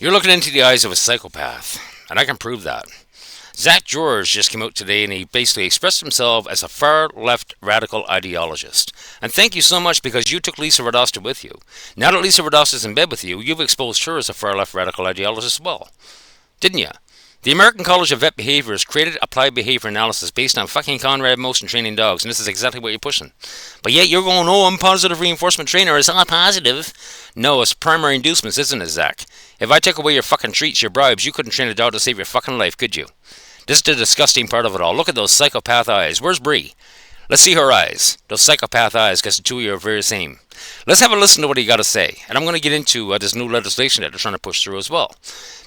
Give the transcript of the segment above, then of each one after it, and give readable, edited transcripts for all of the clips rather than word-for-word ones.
You're looking into the eyes of a psychopath, and I can prove that. Zach George just came out today and he basically expressed himself as a far-left radical ideologist. And thank you so much because you took Lisa Radosta with you. Now that Lisa Radosta's in bed with you, you've exposed her as a far-left radical ideologist as well. Didn't you? The American College of Vet Behaviors created applied behavior analysis based on fucking Conrad motion training dogs, and this is exactly what you're pushing. But yet you're going, oh, I'm positive reinforcement trainer. It's not positive. No, it's primary inducements, isn't it, Zach? If I took away your fucking treats, your bribes, you couldn't train a dog to save your fucking life, could you? This is the disgusting part of it all. Look at those psychopath eyes. Where's Bree? Let's see her eyes. Those psychopath eyes, because the two of you are very same. Let's have a listen to what he got to say. And I'm going to get into this new legislation that they're trying to push through as well.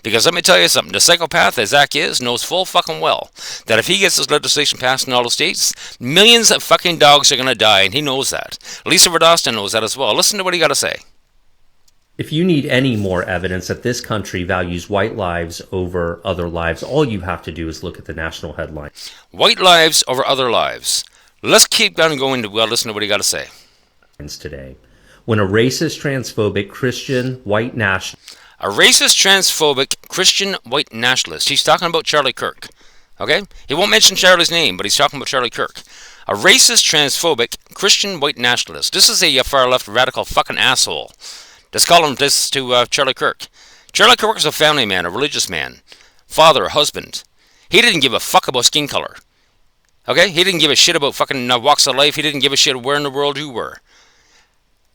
Because let me tell you something. The psychopath that Zach is knows full fucking well that if he gets this legislation passed in all the states, millions of fucking dogs are going to die, and he knows that. Lisa Radosta knows that as well. Listen to what he got to say. If you need any more evidence that this country values white lives over other lives, all you have to do is look at the national headlines. White lives over other lives. Let's keep on going to listen to what he got to say. Today, when a racist, transphobic, Christian, white nationalist... A racist, transphobic, Christian, white nationalist. He's talking about Charlie Kirk. Okay? He won't mention Charlie's name, but he's talking about Charlie Kirk. A racist, transphobic, Christian, white nationalist. This is a far-left radical fucking asshole. Let's call him this to Charlie Kirk. Charlie Kirk was a family man, a religious man. Father, a husband. He didn't give a fuck about skin color. Okay? He didn't give a shit about fucking walks of life. He didn't give a shit where in the world you were.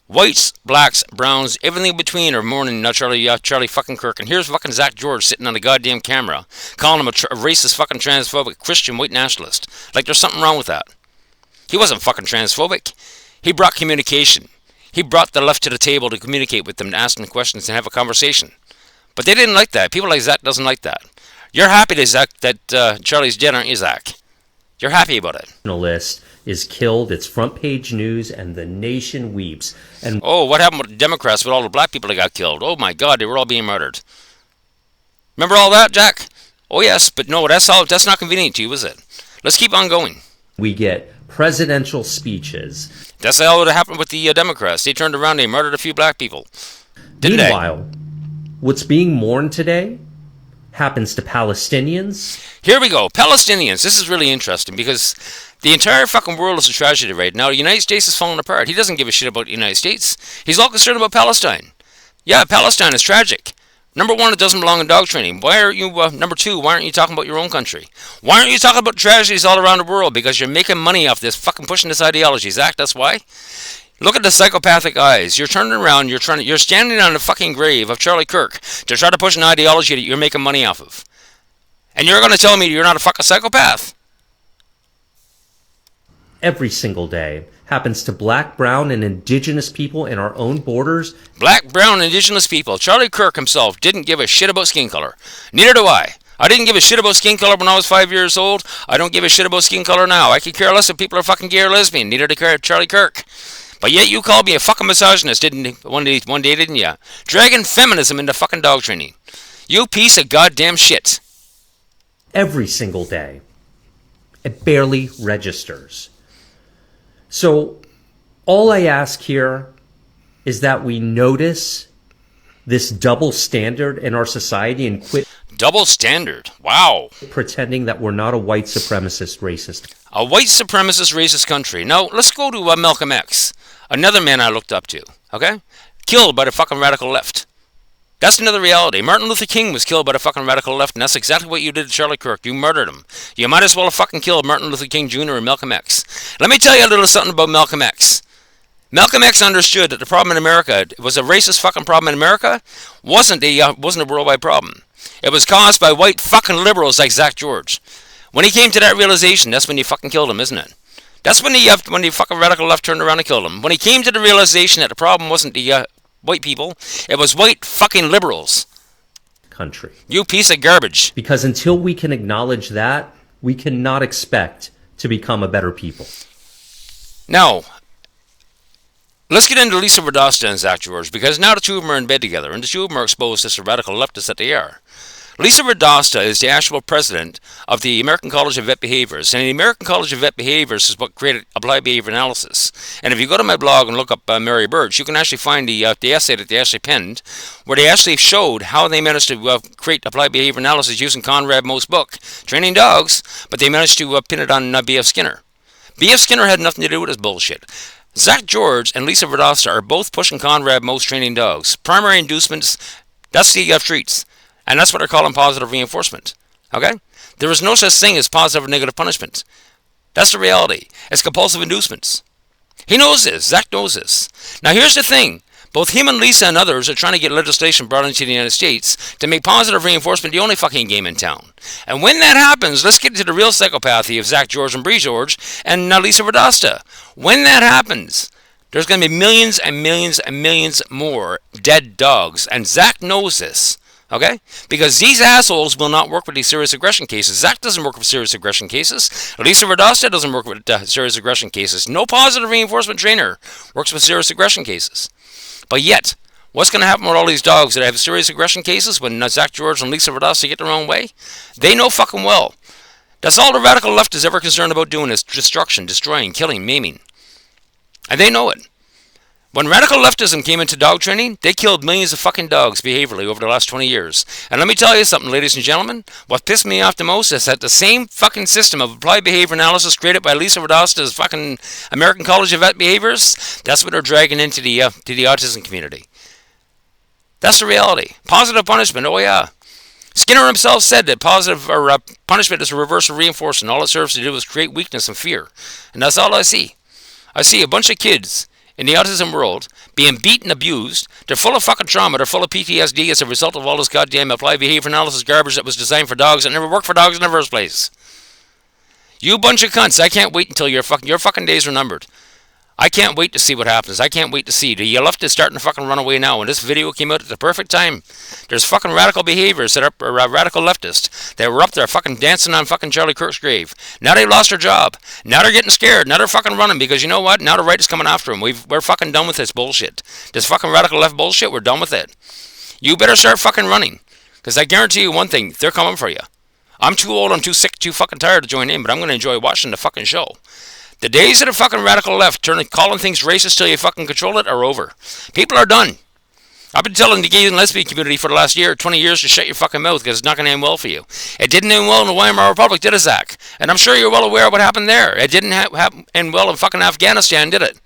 Whites, blacks, browns, everything in between are mourning Charlie fucking Kirk. And here's fucking Zach George sitting on the goddamn camera calling him a racist fucking transphobic Christian white nationalist. Like there's something wrong with that. He wasn't fucking transphobic. He brought communication. He brought the left to the table to communicate with them, to ask them questions and have a conversation. But they didn't like that. People like Zach doesn't like that. You're happy that Charlie's dead, aren't you, Zach? You're happy about it. Journalist is killed. It's front page news, and the nation weeps. And oh, what happened with the Democrats with all the black people that got killed? Oh my God, they were all being murdered. Remember all that, Jack? Oh yes, but no, that's not convenient to you, is it? Let's keep on going. We get presidential speeches. That's how it happened with the Democrats. They turned around, they murdered a few black people. Didn't Meanwhile, what's being mourned today happens to Palestinians. Here we go. Palestinians. This is really interesting because the entire fucking world is a tragedy right now. The United States is falling apart. He doesn't give a shit about the United States. He's all concerned about Palestine. Yeah, Palestine is tragic. Number one, it doesn't belong in dog training. Why aren't you, number two, why aren't you talking about your own country? Why aren't you talking about tragedies all around the world? Because you're making money off this, fucking pushing this ideology, Zach, that's why. Look at the psychopathic eyes. You're turning around, you're standing on the fucking grave of Charlie Kirk to try to push an ideology that you're making money off of. And you're going to tell me you're not a fucking psychopath? Every single day happens to black, brown, and indigenous people in our own borders. Black, brown, indigenous people. Charlie Kirk himself didn't give a shit about skin color. Neither do I. I didn't give a shit about skin color when I was 5 years old. I don't give a shit about skin color now. I could care less if people are fucking gay or lesbian. Neither did Charlie Kirk. But yet you called me a fucking misogynist, didn't you? One day, didn't you? Dragging feminism into fucking dog training. You piece of goddamn shit. Every single day. It barely registers. So all I ask here is that we notice this double standard in our society and quit double standard. Wow. Pretending that we're not a white supremacist racist. A white supremacist racist country. Now, let's go to Malcolm X. Another man I looked up to. Okay? Killed by the fucking radical left. That's another reality. Martin Luther King was killed by the fucking radical left, and that's exactly what you did to Charlie Kirk. You murdered him. You might as well have fucking killed Martin Luther King Jr. and Malcolm X. Let me tell you a little something about Malcolm X. Malcolm X understood that the problem in America was a racist fucking problem in America. Wasn't a worldwide problem. It was caused by white fucking liberals like Zach George. When he came to that realization, that's when he fucking killed him, isn't it? That's when the fucking radical left turned around and killed him. When he came to the realization that the problem wasn't the white people, it was white fucking liberals. Country. You piece of garbage. Because until we can acknowledge that, we cannot expect to become a better people. Now, let's get into Lisa Radosta and Zach George, because now the two of them are in bed together, and the two of them are exposed as the radical leftists that they are. Lisa is the actual president of the American College of Vet Behaviors, and the American College of Vet Behaviors is what created applied behavior analysis. And if you go to my blog and look up Mary Birch, you can actually find the essay that they actually penned, where they actually showed how they managed to create applied behavior analysis using Conrad Moh's book, Training Dogs, but they managed to pin it on B.F. Skinner. B.F. Skinner had nothing to do with this bullshit. Zach George and Lisa Radosta are both pushing Conrad Moh's Training Dogs. Primary inducements, that's the treats. And that's what they're calling positive reinforcement. Okay? There is no such thing as positive or negative punishment. That's the reality. It's compulsive inducements. He knows this. Zach knows this. Now here's the thing. Both him and Lisa and others are trying to get legislation brought into the United States to make positive reinforcement the only fucking game in town. And when that happens, let's get to the real psychopathy of Zach George and Bree George and Lisa Radosta. When that happens, there's going to be millions and millions and millions more dead dogs. And Zach knows this. Okay? Because these assholes will not work with these serious aggression cases. Zach doesn't work with serious aggression cases. Lisa Radosta doesn't work with serious aggression cases. No positive reinforcement trainer works with serious aggression cases. But yet, what's going to happen with all these dogs that have serious aggression cases when Zach George and Lisa Radosta get their own way? They know fucking well. That's all the radical left is ever concerned about doing is destruction, destroying, killing, maiming. And they know it. When radical leftism came into dog training, they killed millions of fucking dogs behaviorally over the last 20 years. And let me tell you something, ladies and gentlemen. What pissed me off the most is that the same fucking system of applied behavior analysis created by Lisa Radosta's fucking American College of Vet Behaviors, that's what they're dragging into the autism community. That's the reality. Positive punishment, oh yeah. Skinner himself said that positive punishment is a reverse of reinforcement. All it serves to do is create weakness and fear. And that's all I see. I see a bunch of kids in the autism world being beaten, abused. They're full of fucking trauma. They're full of PTSD as a result of all this goddamn applied behavior analysis garbage that was designed for dogs that never worked for dogs in the first place. You bunch of cunts, I can't wait until your fucking days are numbered. I can't wait to see what happens. I can't wait to see. The left is starting to fucking run away now, and this video came out at the perfect time. There's fucking radical behaviors that are radical leftists that were up there fucking dancing on fucking Charlie Kirk's grave. Now they lost their job. Now they're getting scared. Now they're fucking running because you know what? Now the right is coming after them. We're fucking done with this bullshit. This fucking radical left bullshit, we're done with it. You better start fucking running, because I guarantee you one thing, they're coming for you. I'm too old, I'm too sick, too fucking tired to join in, but I'm going to enjoy watching the fucking show. The days of the fucking radical left calling things racist till you fucking control it are over. People are done. I've been telling the gay and lesbian community for the last 20 years to shut your fucking mouth because it's not going to end well for you. It didn't end well in the Weimar Republic, did it, Zach? And I'm sure you're well aware of what happened there. It didn't end well in fucking Afghanistan, did it?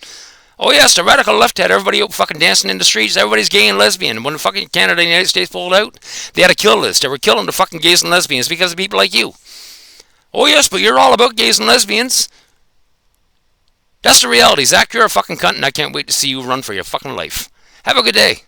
Oh yes, the radical left had everybody out fucking dancing in the streets. Everybody's gay and lesbian. When fucking Canada and the United States pulled out, they had a kill list. They were killing the fucking gays and lesbians because of people like you. Oh yes, but you're all about gays and lesbians. That's the reality. Zach, you're a fucking cunt, and I can't wait to see you run for your fucking life. Have a good day.